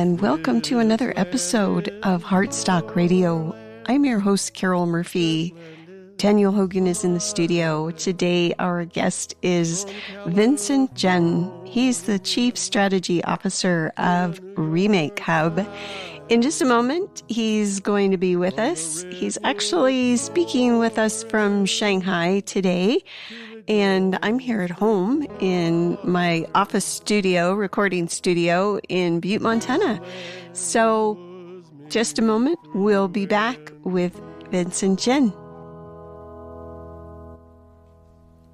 and welcome to another episode of Heartstock Radio. I'm your host, Carol Murphy. Daniel Hogan is in the studio. Today, our guest is Vincent Djen. He's the Chief Strategy Officer of Remakehub. In just a moment, he's going to be with us. He's actually speaking with us from Shanghai today. And I'm here at home in my office studio, recording studio in Butte, Montana. So just a moment, we'll be back with Vincent Djen.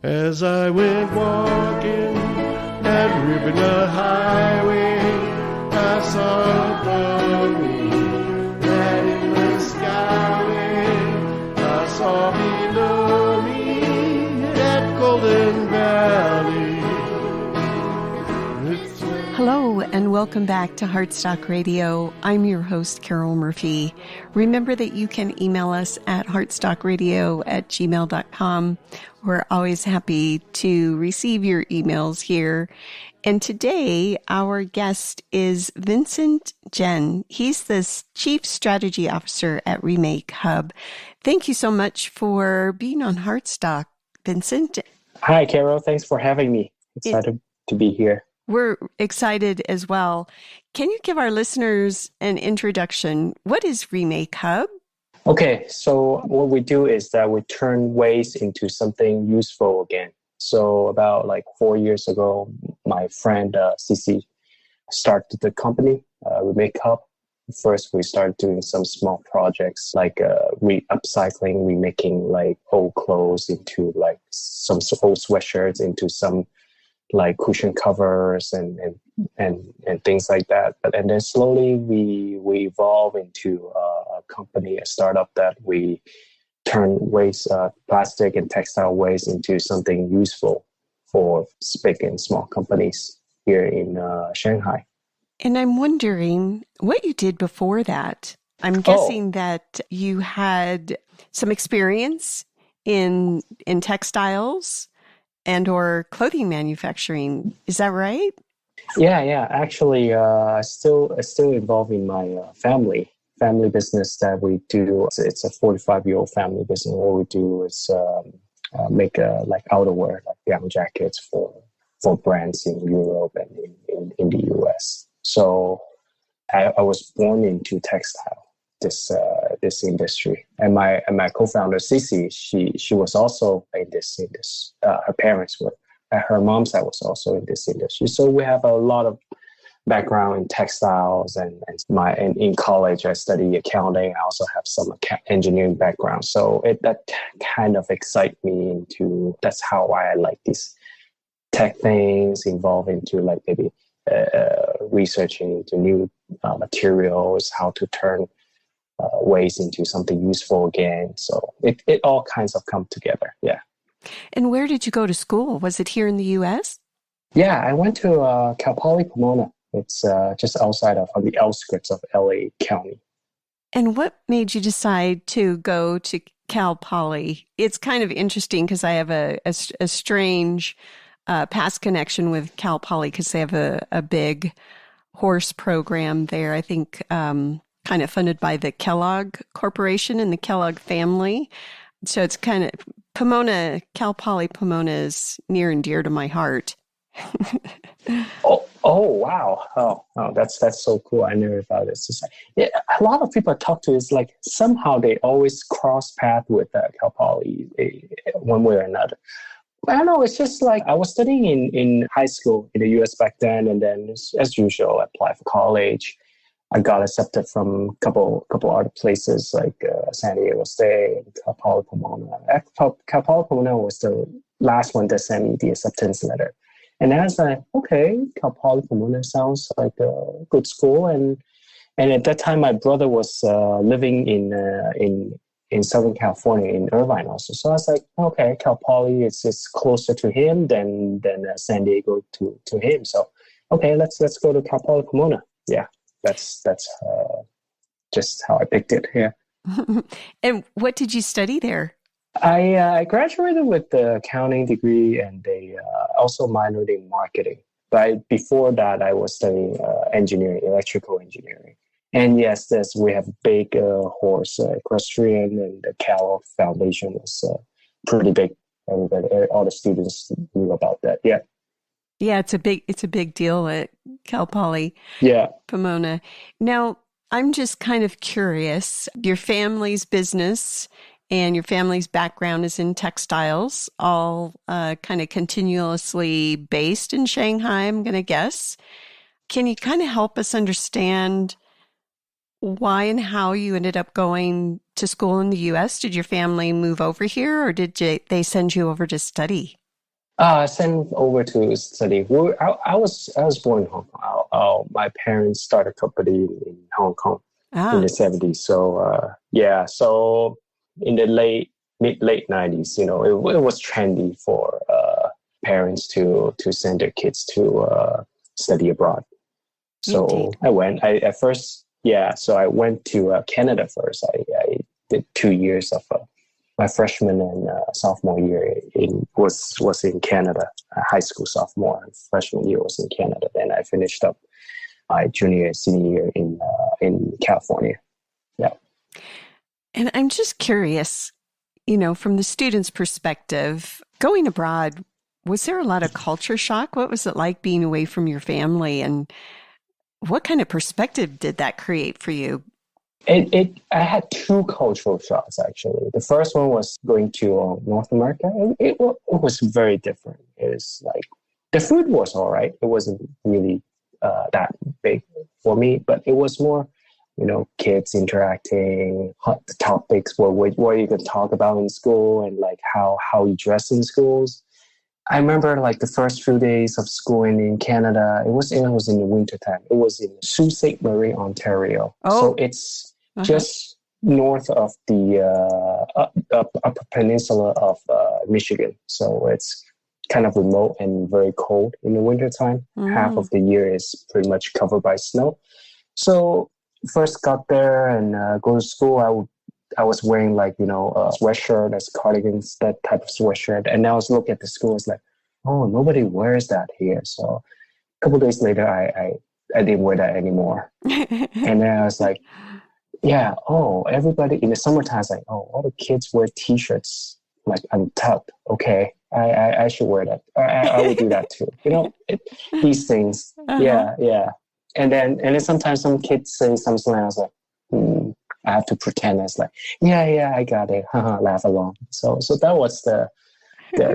As I went walking that ribbon of highway, I saw above me that in the skyway, I saw below me that golden valley. Hello and welcome back to Heartstock Radio. I'm your host, Carol Murphy. Remember that you can email us at heartstockradio@gmail.com. We're always happy to receive your emails here. And today, our guest is Vincent Djen. He's the Chief Strategy Officer at Remakehub. Thank you so much for being on Heartstock, Vincent. Hi, Carol. Thanks for having me. Excited to be here. We're excited as well. Can you give our listeners an introduction? What is Remakehub? Okay, so what we do is that we turn waste into something useful again. So about 4 years ago, my friend Cici started the company, Remakehub. First, we started doing some small projects like upcycling, remaking old clothes into some old sweatshirts into some cushion covers and things like that. And then slowly we evolve into a company, a startup that we turn waste, plastic and textile waste into something useful for big and small companies here in Shanghai. And I'm wondering what you did before that. I'm guessing that you had some experience in textiles and or clothing manufacturing. Is that right? Yeah. Actually, still involved in my family business that we do. It's a 45-year-old family business. What we do is make outerwear, like down jackets for brands in Europe and in the US. So I was born into textile, this industry, and my co-founder Cici, she was also in this. Her parents were, her mom's side was also in this industry. So we have a lot of background in textiles, and in college I studied accounting. I also have some engineering background. So that kind of excites me into. That's how I like these tech things, involved into maybe researching into new materials, how to turn waste into something useful again. So it all kinds of come together. Yeah. And where did you go to school? Was it here in the U.S.? Yeah, I went to Cal Poly Pomona. It's just outside on the outskirts of LA County. And what made you decide to go to Cal Poly? It's kind of interesting because I have a strange past connection with Cal Poly because they have a big horse program there. I think kind of funded by the Kellogg Corporation and the Kellogg family. So it's kind of Pomona, Cal Poly Pomona is near and dear to my heart. Oh, wow. Oh, that's so cool. I never thought this. Yeah, a lot of people I talk to is somehow they always cross path with Cal Poly one way or another. I don't know. It's just I was studying in high school in the U.S. back then, and then as usual, I applied for college. I got accepted from a couple other places like San Diego State, Cal Poly Pomona. Cal Poly Pomona was the last one that sent me the acceptance letter. And I was like, okay, Cal Poly Pomona sounds like a good school. And at that time, my brother was living in Southern California, in Irvine also. So I was like, okay, Cal Poly is closer to him than San Diego to him. So, okay, let's go to Cal Poly Pomona. Yeah. That's just how I picked it here. And what did you study there? I graduated with the accounting degree, and they also minored in marketing. But before that, I was studying engineering, electrical engineering. And yes, we have big horse equestrian, and the Cal Foundation is pretty big. Everybody, all the students knew about that. Yeah. Yeah, it's a big deal at Cal Poly Yeah. Pomona. Now, I'm just kind of curious. Your family's business and your family's background is in textiles, all kind of continuously based in Shanghai, I'm going to guess. Can you kind of help us understand why and how you ended up going to school in the U.S.? Did your family move over here, or did they send you over to study? Sent over to study. I was born in Hong Kong. My parents started a company in Hong Kong in the 70s. So yeah, so in the mid late 90s, it was trendy for parents to send their kids to study abroad. So Indeed. I went. So I went to Canada first. I did 2 years of my freshman and sophomore year was in Canada. High school sophomore and freshman year was in Canada. Then I finished up my junior and senior year in California. Yeah. And I'm just curious, from the student's perspective, going abroad, was there a lot of culture shock? What was it like being away from your family, and what kind of perspective did that create for you? I had two cultural shocks, actually. The first one was going to North America. It was very different. It was like, the food was all right. It wasn't really that big for me, but it was more, kids interacting, hot topics, what you can talk about in school, and like how you dress in schools. I remember like the first few days of schooling in Canada, it was in the wintertime. It was in Sault Ste. Marie, Ontario. Oh. So it's just north of the upper peninsula of Michigan. So it's kind of remote and very cold in the wintertime. Half of the year is pretty much covered by snow. So first got there and go to school, I was wearing like, a sweatshirt, as cardigans, that type of sweatshirt. And I was looking at the school, it's like, oh, nobody wears that here. So a couple of days later, I didn't wear that anymore. And then I was like, yeah, everybody in the summertime is like, all the kids wear T-shirts like untucked. Okay, I should wear that. I would do that too. These things. Yeah. And then sometimes some kids say something, and I was like, I have to pretend it's like, yeah, I got it. Laugh along. So that was the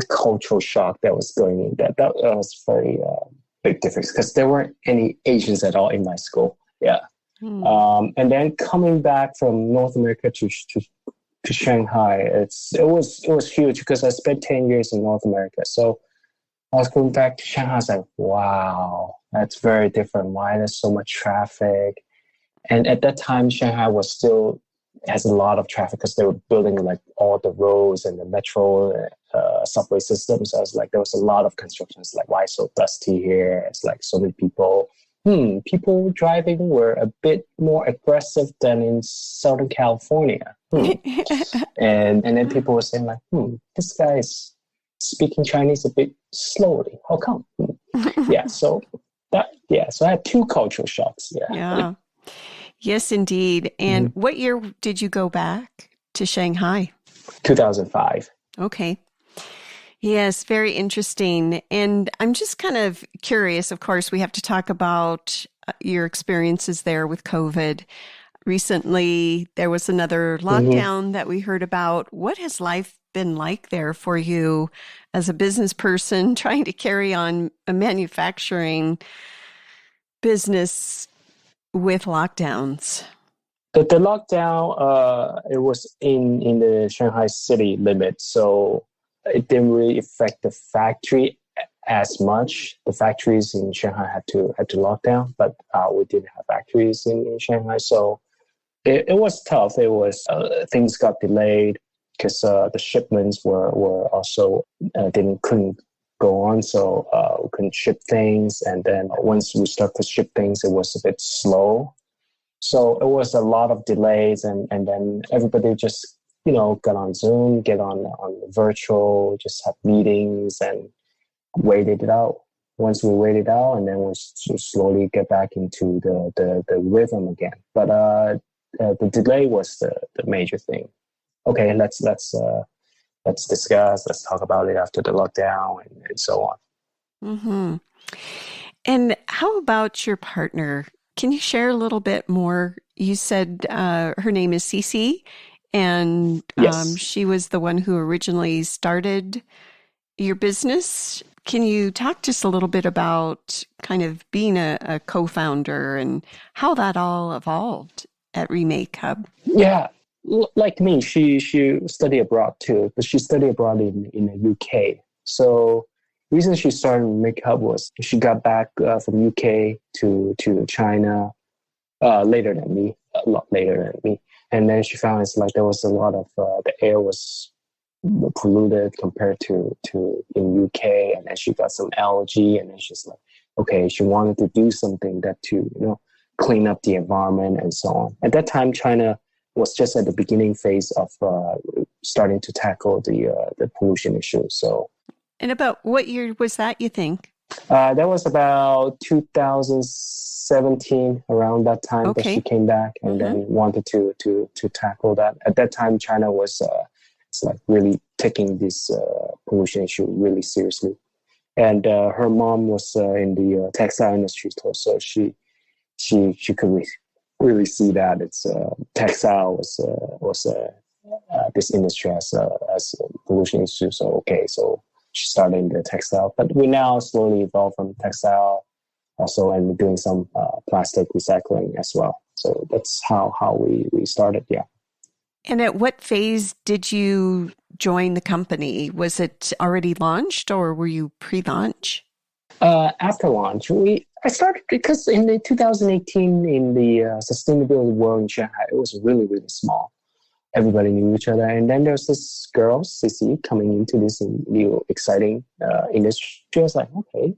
cultural shock that was going in. That was very big difference, because there weren't any Asians at all in my school. Yeah. And then coming back from North America to Shanghai, it was huge, because I spent 10 years in North America. So I was going back to Shanghai. I was like, wow, that's very different. Why there's so much traffic? And at that time, Shanghai has a lot of traffic, because they were building like all the roads and the metro subway systems. So I was like, there was a lot of construction. It's like, why so dusty here? It's like so many people. People driving were a bit more aggressive than in Southern California. And then people were saying like, this guy is speaking Chinese a bit slowly. How come? So I had two cultural shocks. Yeah. Yes, indeed. And what year did you go back to Shanghai? 2005. Okay. Yes, very interesting. And I'm just kind of curious. Of course, we have to talk about your experiences there with COVID. Recently, there was another lockdown that we heard about. What has life been like there for you as a business person trying to carry on a manufacturing business with lockdowns? The lockdown, it was in the Shanghai city limit, so it didn't really affect the factory as much. The factories in Shanghai had to lock down, but we didn't have factories in Shanghai, so it was tough. It was things got delayed because the shipments were also couldn't go on, so we couldn't ship things. And then once we started to ship things, it was a bit slow. So it was a lot of delays, and then everybody just got on Zoom, get on virtual, just have meetings and waited it out. once we wait it out, and then we'll slowly get back into the rhythm again. But the delay was the major thing. Okay, let's discuss. Let's talk about it after the lockdown and so on. Mm-hmm. And how about your partner? Can you share a little bit more? You said her name is Cece, and Yes. she was the one who originally started your business. Can you talk just a little bit about kind of being a co-founder and how that all evolved at Remakehub? Yeah. Like me, she studied abroad too, but she studied abroad in the UK. So the reason she started Remakehub was she got back from UK to China later than me, a lot later than me. And then she found it's like there was a lot of, the air was polluted compared to in UK. And then she got some allergy, and then she's like, okay, she wanted to do something that to, clean up the environment and so on. At that time, China was just at the beginning phase of starting to tackle the pollution issue. So, and about what year was that, you think? That was about 2017, around that time that she came back and then wanted to tackle that. At that time, China was it's like really taking this pollution issue really seriously. And her mom was in the textile industry, so she could really see that it's textile was this industry as a pollution issue. So so she started in the textile, but we now slowly evolve from textile also, and we're doing some plastic recycling as well. So that's how we started. Yeah. And at what phase did you join the company? Was it already launched, or were you pre-launch? After launch, I started because in the 2018 in the sustainability world in Shanghai, it was really, really small. Everybody knew each other. And then there was this girl, Sissy, coming into this new exciting industry. I was like, okay,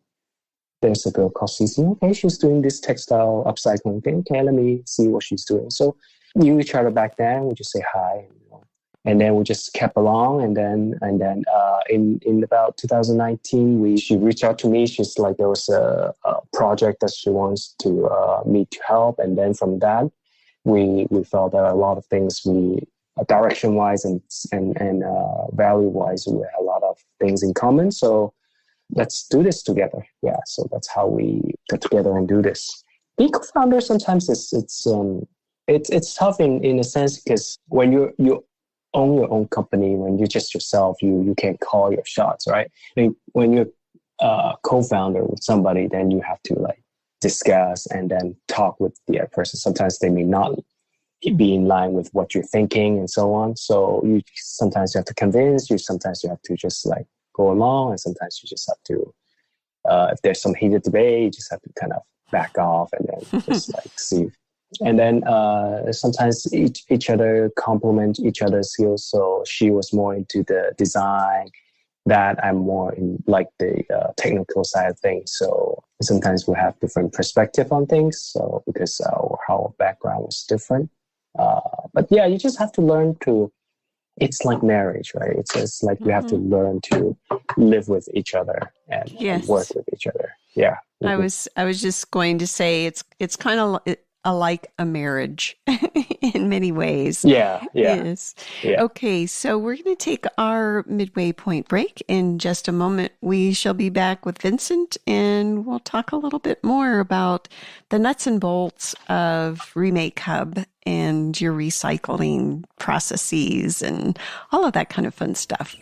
there's a girl called Sissy. Okay, she's doing this textile upcycling thing. Okay, let me see what she's doing. So knew each other back then. We just say hi. And then we just kept along, and then in about 2019, she reached out to me. She's like, there was a project that she wants to me to help, and then from that, we felt that a lot of things direction wise and value wise, we had a lot of things in common. So let's do this together. Yeah, so that's how we get together and do this. Being co-founder sometimes it's tough in a sense, because when you own your own company, when you're just yourself, you can't call your shots, right? I mean, when you're co-founder with somebody, then you have to like discuss and then talk with the other person. Sometimes they may not be in line with what you're thinking and so on. So sometimes you have to convince, sometimes you have to just like go along, and sometimes you just have to, if there's some heated debate, you just have to kind of back off and then just like see. And then sometimes each other complement each other's skills. So she was more into the design, that I'm more in like the technical side of things. So sometimes we have different perspective on things. So because our background was different. But yeah, you just have to learn to. It's like marriage, right? It's like you have to learn to live with each other and work with each other. Yeah. Mm-hmm. I was just going to say it's kind of like a marriage in many ways. Yeah. Yes. Yeah. Okay, so we're going to take our midway point break. In just a moment, we shall be back with Vincent, and we'll talk a little bit more about the nuts and bolts of Remakehub and your recycling processes and all of that kind of fun stuff.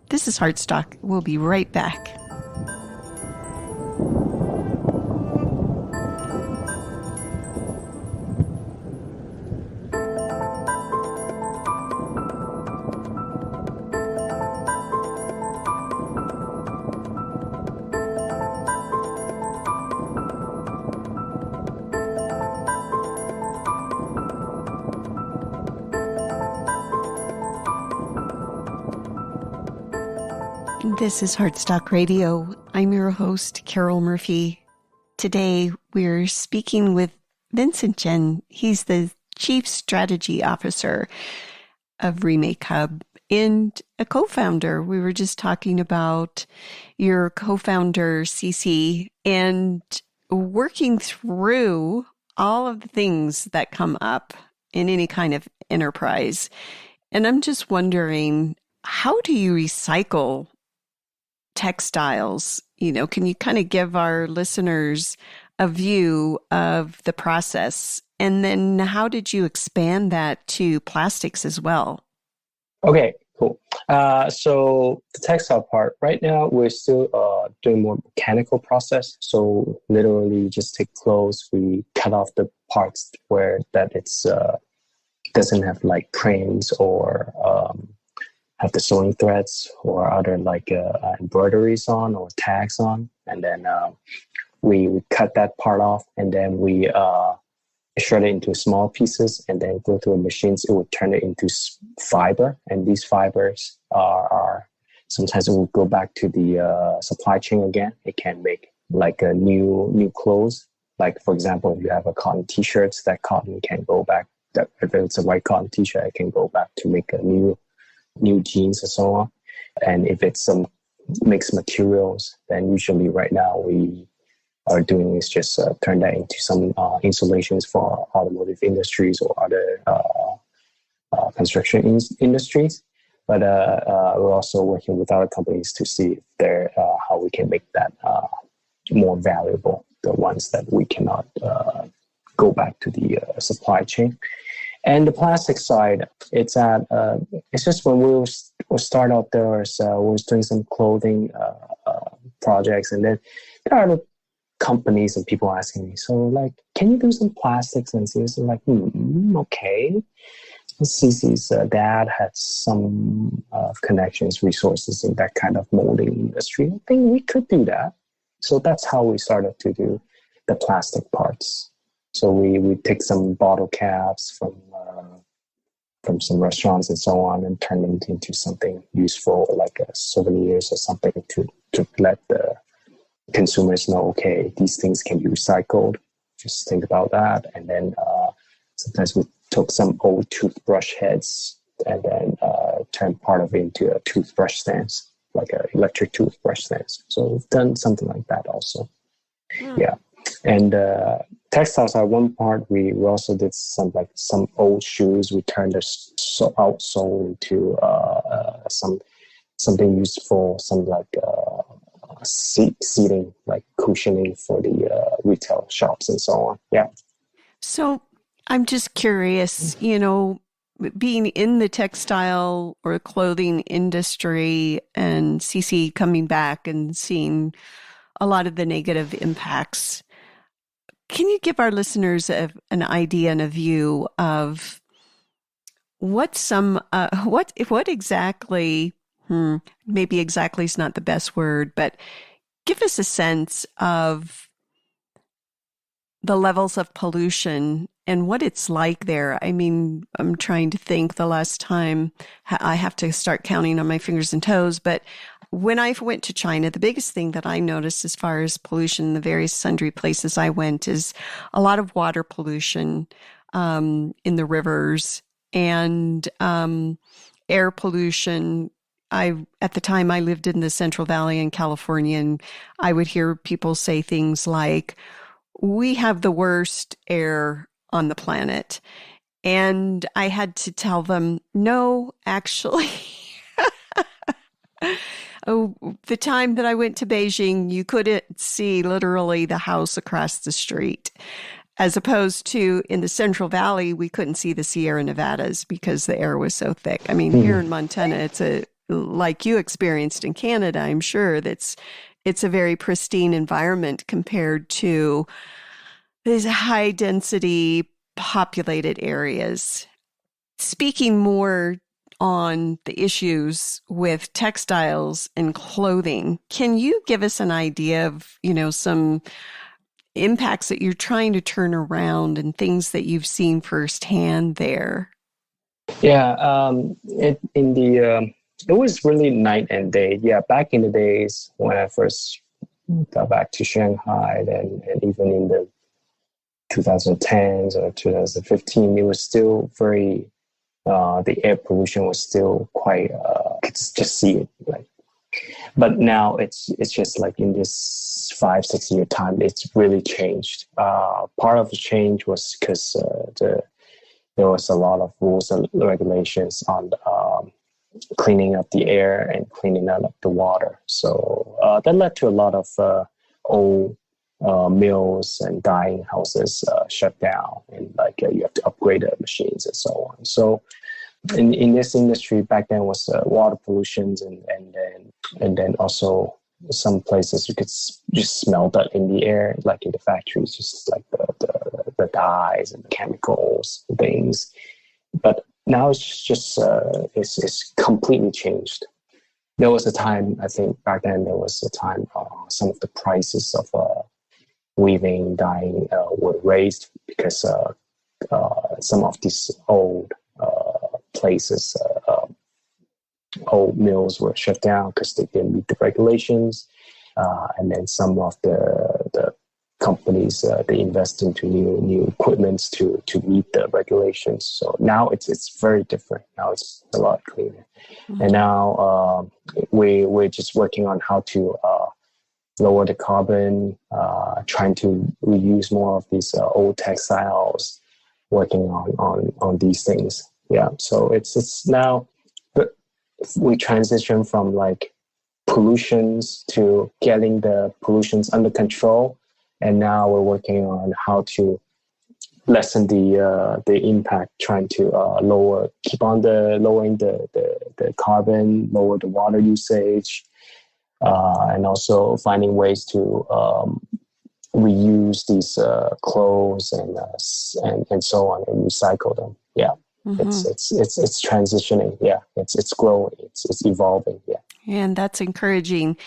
This is Heartstock. We'll be right back. This is Heartstock Radio. I'm your host, Carol Murphy. Today, we're speaking with Vincent Djen. He's the Chief Strategy Officer of Remakehub. and a co-founder. We were just talking about your co-founder, Cece, and working through all of the things that come up in any kind of enterprise. And I'm just wondering, how do you recycle textiles? Can you kind of give our listeners a view of the process? And then how did you expand that to plastics as well? Okay, cool. So the textile part, right now we're still doing more mechanical process. So literally just take clothes, we cut off the parts where that it's doesn't have like cranes or have the sewing threads or other like embroideries on or tags on. And then we cut that part off, and then we shred it into small pieces and then go through machines. It would turn it into fiber, and these fibers are sometimes it will go back to the supply chain again. It can make like a new clothes. Like for example, if you have a cotton t-shirts, that cotton can go back. If it's a white cotton t-shirt, it can go back to make a new jeans and so on. And if it's some mixed materials, then usually right now we are doing is just turn that into some insulations for automotive industries or other construction industries. But we're also working with other companies to see if they're, how we can make that more valuable, the ones that we cannot go back to the supply chain. And the plastic side, it's just when we start out there, we was doing some clothing projects, and then there are companies and people asking me, so like, can you do some plastics? And so I'm like, okay. Cece's dad had some connections, resources in that kind of molding industry. I think we could do that. So that's how we started to do the plastic parts. So we take some bottle caps from some restaurants and so on, and turn them into something useful, like souvenirs or something to let the consumers know, okay, these things can be recycled. Just think about that. And then sometimes we took some old toothbrush heads and then turned part of it into a toothbrush stands, like an electric toothbrush stands. So we've done something like that also. Yeah. And textiles are one part. We also did some old shoes. We turned the outsole into something useful, some like seating, like cushioning for the retail shops and so on. Yeah. So I'm just curious, being in the textile or clothing industry and CC coming back and seeing a lot of the negative impacts. Can you give our listeners an idea and a view of what exactly, maybe exactly is not the best word, but give us a sense of the levels of pollution and what it's like there. I mean, I'm trying to think the last time I have to start counting on my fingers and toes, but when I went to China, the biggest thing that I noticed as far as pollution in the various sundry places I went is a lot of water pollution in the rivers and air pollution. At the time I lived in the Central Valley in California, and I would hear people say things like, we have the worst air on the planet. And I had to tell them, no, actually. Oh, the time that I went to Beijing, you couldn't see literally the house across the street. As opposed to in the Central Valley, we couldn't see the Sierra Nevadas because the air was so thick. I mean, here in Montana, it's like you experienced in Canada, I'm sure it's a very pristine environment compared to these high density populated areas. Speaking more on the issues with textiles and clothing, can you give us an idea of, some impacts that you're trying to turn around and things that you've seen firsthand there? Yeah, it was really night and day. Yeah, back in the days when I first got back to Shanghai, and even in the 2010s or 2015, it was still very the air pollution was still quite, could just see it. Like, but now it's just like in this 5-6 year time, it's really changed. Part of the change was because there was a lot of rules and regulations on cleaning up the air and cleaning up the water. So that led to a lot of old mills and dyeing houses shut down, and like you have to upgrade the machines and so on. So in this industry back then was water pollutions, and then also some places you could just smell that in the air, like in the factories, just like the dyes and the chemicals and things. But now it's just it's completely changed. There was a time, I think back then there was a time some of the prices of weaving, dyeing were raised because some of these old places, old mills were shut down because they didn't meet the regulations. And then some of the companies, they invest into new equipments to meet the regulations. So now it's very different. Now it's a lot cleaner. Mm-hmm. And now we're just working on how to lower the carbon, trying to reuse more of these old textiles, working on these things. Yeah, so it's now we transition from like pollutions to getting the pollutions under control, and now we're working on how to lessen the impact, trying to lowering the carbon, lower the water usage, and also finding ways to reuse these clothes and so on, and recycle them. Yeah. Mm-hmm. It's transitioning. Yeah, it's growing. It's evolving. Yeah, and that's encouraging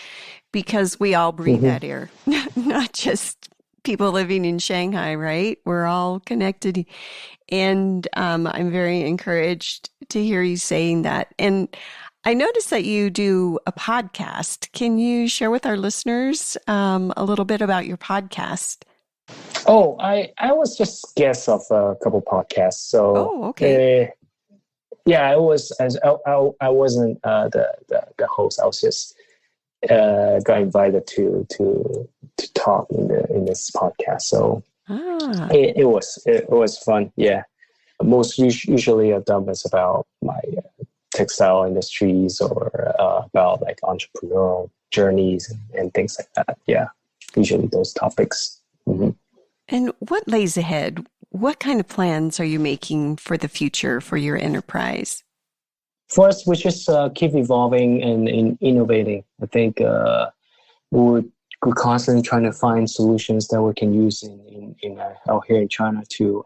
because we all breathe mm-hmm. that air, not just people living in Shanghai. Right? We're all connected, and I'm very encouraged to hear you saying that. And I noticed that you do a podcast. Can you share with our listeners a little bit about your podcast? Oh, I was just guest of a couple podcasts. So, okay. Yeah, I wasn't the host. I was just got invited to talk in this podcast. So it was fun. Yeah, most usually I've done is about my textile industries or about like entrepreneurial journeys and things like that. Yeah, usually those topics. Mm-hmm. And what lays ahead? What kind of plans are you making for the future for your enterprise? First, we just keep evolving and innovating. I think we're constantly trying to find solutions that we can use in out here in China to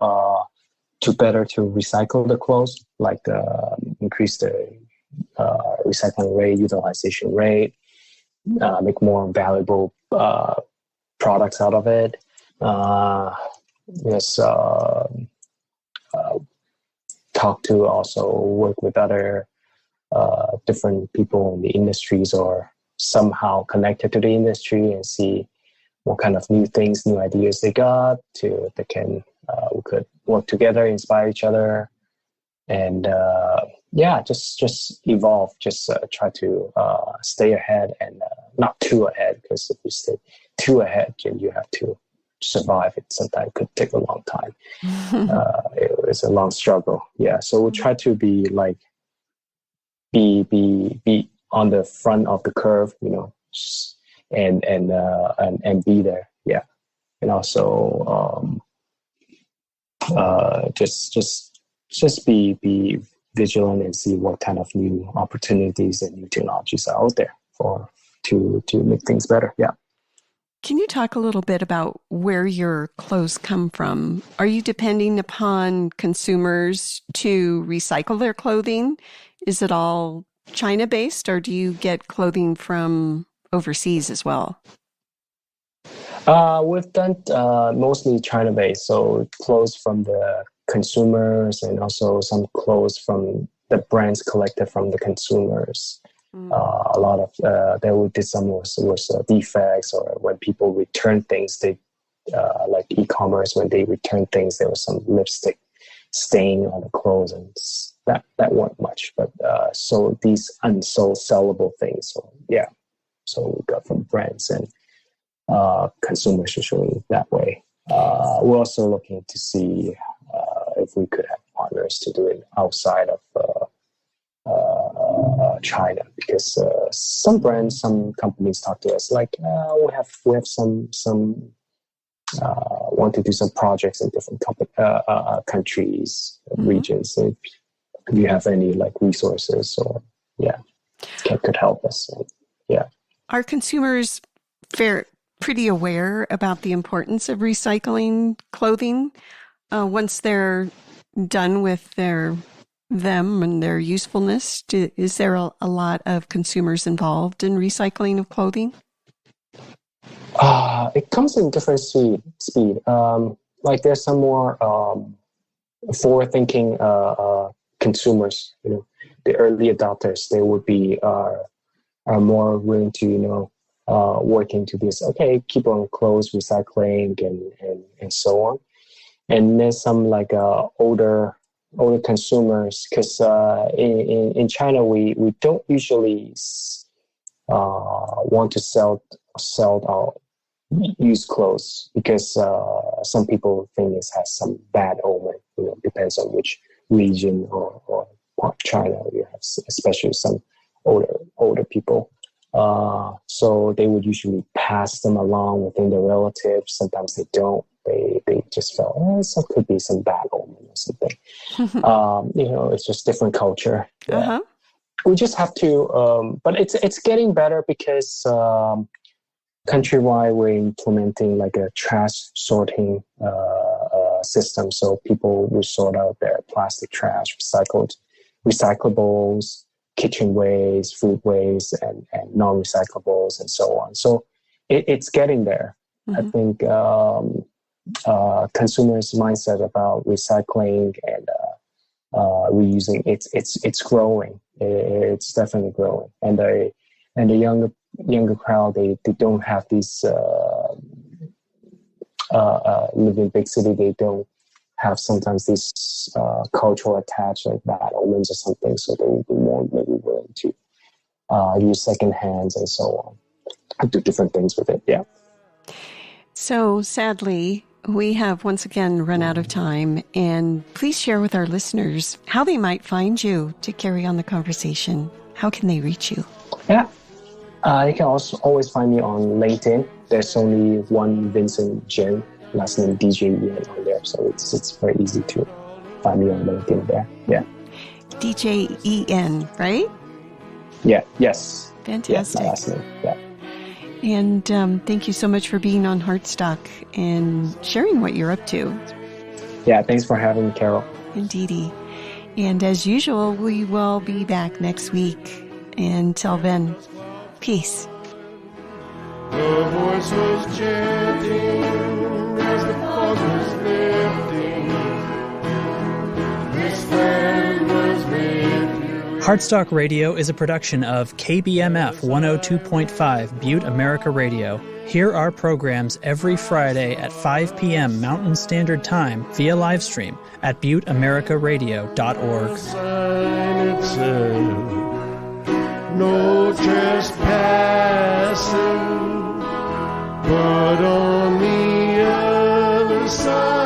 better to recycle the clothes, like increase the recycling rate, utilization rate, make more valuable products out of it. Talk to also work with other different people in the industries or somehow connected to the industry and see what kind of new things, new ideas they got we could work together, inspire each other, and just evolve, just try to stay ahead and not too ahead, because if you stay too ahead, then you have to survive. It sometimes could take a long time. It's a long struggle. Yeah, so we try to be on the front of the curve, and be there. Yeah, and also just be vigilant and see what kind of new opportunities and new technologies are out there to make things better. Yeah. Can you talk a little bit about where your clothes come from? Are you depending upon consumers to recycle their clothing? Is it all China-based, or do you get clothing from overseas as well? We've done mostly China-based, so clothes from the consumers and also some clothes from the brands collected from the consumers. A lot of that we did some was defects, or when people return things, they like e-commerce, when they return things, there was some lipstick stain on the clothes that weren't much, but so these unsold sellable things. So yeah, so we got from brands and consumers usually that way. We're also looking to see if we could have partners to do it outside of China, because some brands, some companies talk to us like we have some want to do some projects in different countries, regions. If you have any like resources, or could help us. Are consumers pretty aware about the importance of recycling clothing once they're done with them and their usefulness? Is there a lot of consumers involved in recycling of clothing? It comes in different speed. Like there's some more forward-thinking consumers. The early adopters, they would be are more willing to work into this. Okay, keep on clothes recycling and so on. And there's some like older consumers, because in China we don't usually want to sell our used clothes, because some people think it has some bad omen. Depends on which region or part of China you have, especially some older people. So they would usually pass them along within their relatives. Sometimes they don't. They just felt some could be some bad omen or something. It's just different culture. Yeah. Uh-huh. We just have to, but it's getting better, because countrywide we're implementing like a trash sorting system. So people will sort out their plastic trash, recyclables, kitchen waste, food waste, and non-recyclables, and so on. So it's getting there. I think consumers' mindset about recycling and reusing, it's growing. It's definitely growing, and the younger crowd, they don't have these live in big city. They don't have sometimes this cultural attached, like bad omens or something. So they will be more maybe willing to use second hands and so on, and do different things with it. Yeah. So sadly, we have once again run out of time, and please share with our listeners how they might find you to carry on the conversation. How can they reach you? Yeah. You can also always find me on LinkedIn. There's only one Vincent Djen, last name Djen on there. So it's very easy to find me on LinkedIn there. Yeah. Djen, right? Yeah. Yes. Fantastic. Yeah, my last name. Yeah. And thank you so much for being on Heartstock and sharing what you're up to. Yeah, thanks for having me, Carol. Indeedy. And as usual, we will be back next week. Until then, peace. The voice was chanting as the fog was lifting. This land was made. Heartstock Radio is a production of KBMF 102.5 Butte America Radio. Hear our programs every Friday at 5 p.m. Mountain Standard Time via live stream at butteamericaradio.org. Sign it said, no trespassing, but on the other side.